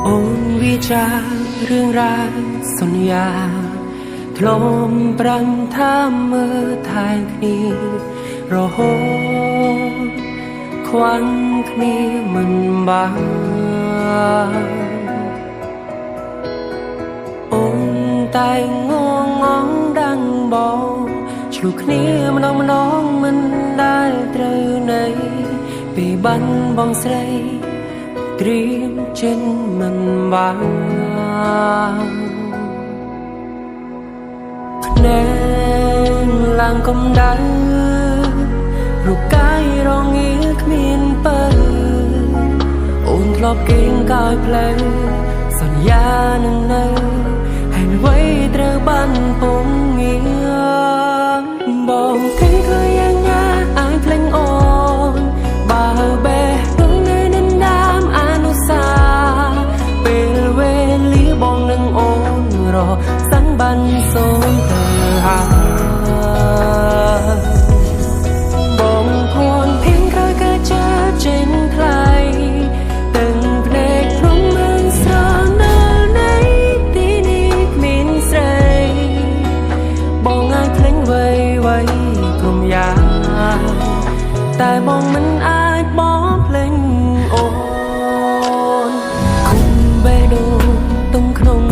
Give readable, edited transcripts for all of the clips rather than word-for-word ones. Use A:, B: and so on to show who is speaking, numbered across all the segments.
A: អូនវាចារឿងរ៉ាវសន្យាធ្លំប្រាំថាមើលថែគ្នារហូតខ្វាន់គ្នាមិនបានអូនតែងងងដាំងបងឆ្លុះគ្នាម្ដងមិនដែលត្រូវន័យពេលបានបងស្រីត្រៀមចេញមិនបានភ្នែកឡើងកំដៅរូបកាយរងាគ្មានពើអូនធ្លាប់គេងកាយផ្លូវសន្យានឹងនៅហើយអ្វីត្រូវបានពងងាបងឃើញយ៉ាងណាអាចភ្លេចអូនបើបេះដូងនៅនឹងដើមអនុសាពេលវេលាបងនឹងអូនរសាំងបានសូមទៅហើយបងគួនភៀងក្រោយក៏ចាចេញថ្លៃទាំងភ្នែកក្នុងមើលស្រនៅនៃទីនេះគ្មានស្រីបងអាចភ្លេចអ្វីក្រុមយ៉ាងតែបងមិនអាចបងភ្លេចអូនគុំបេះដូងទុំក្នុង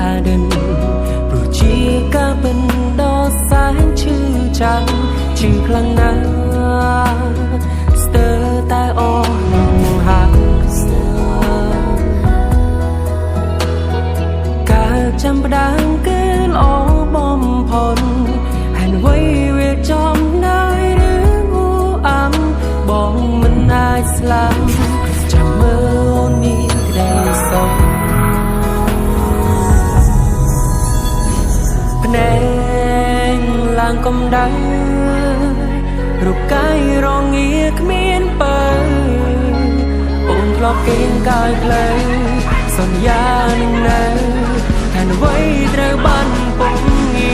A: អាដិនព្រោះជាការពិនដ៏សែនឈឺចាំឈឺខ្លាំងណាស់ស្ទើរតែអស់លំហាត់ការចាំផ្ដើមគឺល្អបំផុតហើយអ្វីវាចំណាយរឿងអាំបងមិនអាចស្លាប់ចាំមើលអូនមានក្តីសុខភ្នែកឡើងកំដៅរូបកាយរងាគ្មានពើអូនធ្លាប់គេងកាយផ្លូវសន្យានឹងនៅហើយអ្វីត្រូវបានពងងា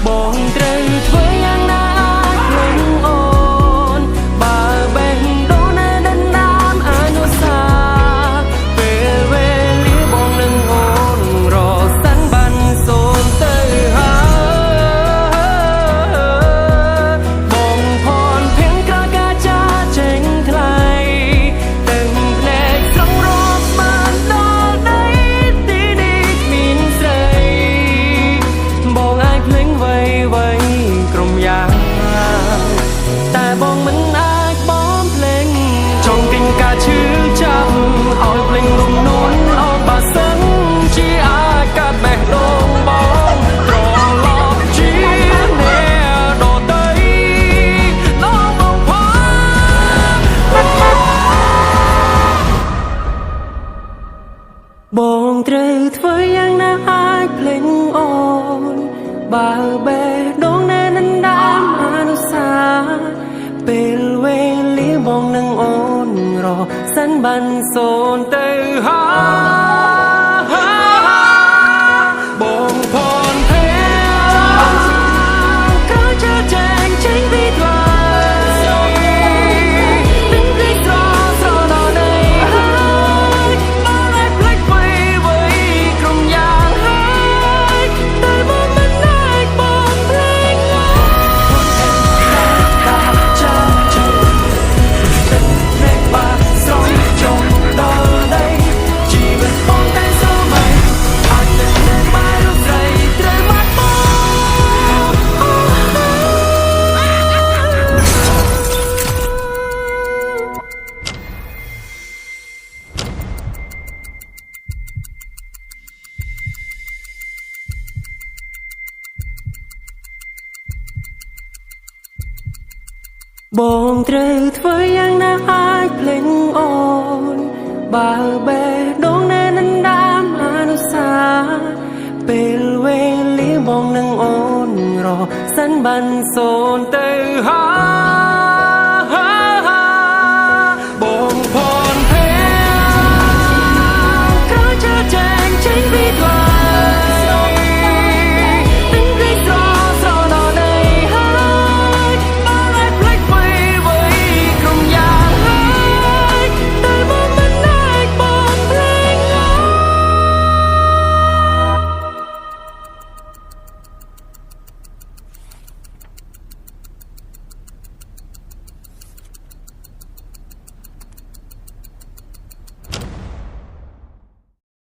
A: បងត្រូវធ្វើយ៉ាងណាអាចភ្លេចអូនបើបេះដូងនៅដណ្ដើមអនុសាពេលវេលាបងនឹងអូនរសាំងបានសូនទៅហើយបងផនភៀងក្រោយការចាចេញថ្លៃទាំងភ្នែកស្រងរកបានដល់ដីទីនេះគ្មានស្រីបងអាចភ្លេចអ្វីក្រុមយ៉ាងតែបងមិនអាចបងភ្លេចចង់ទិញការឈឺចាប់ឲ្យភ្លេចរំនួនអោបើសិនជាអាចកាត់បេះដូងបងត្រឡប់ជាអ្នកដទៃលោកបងបងត្រូវធ្វើយ៉ាងណាអាចភ្លេចអូនបើបេះដូងនៅនឹងដើមអនុសាពេលវេលាបងនឹងអូនរសាំងបានសូនទៅហើយបងផនភេក្រោយចាចេញពីថ្លៃទាំងពីស្រដល់នៃហើយបងអាចភ្លេចអ្វីក្រុមយ៉ាងហើយតែបងមិនអាចបងភ្លេចកាចាំចាំទឹកភ្នែកបាក់ស្រោចចុះដល់ដីជីវិតបងតែសម័យអាចនឹងនៅបាយរូបស្រីត្រូវបាត់បង់បងត្រូវធ្វើយ៉ាងណាអាចភ្លេចអូនបើបេះដូងនៅនឹងដើមអនុសាពេលវេលាបងនឹងអូនរសាំងបានសូនទៅហើយ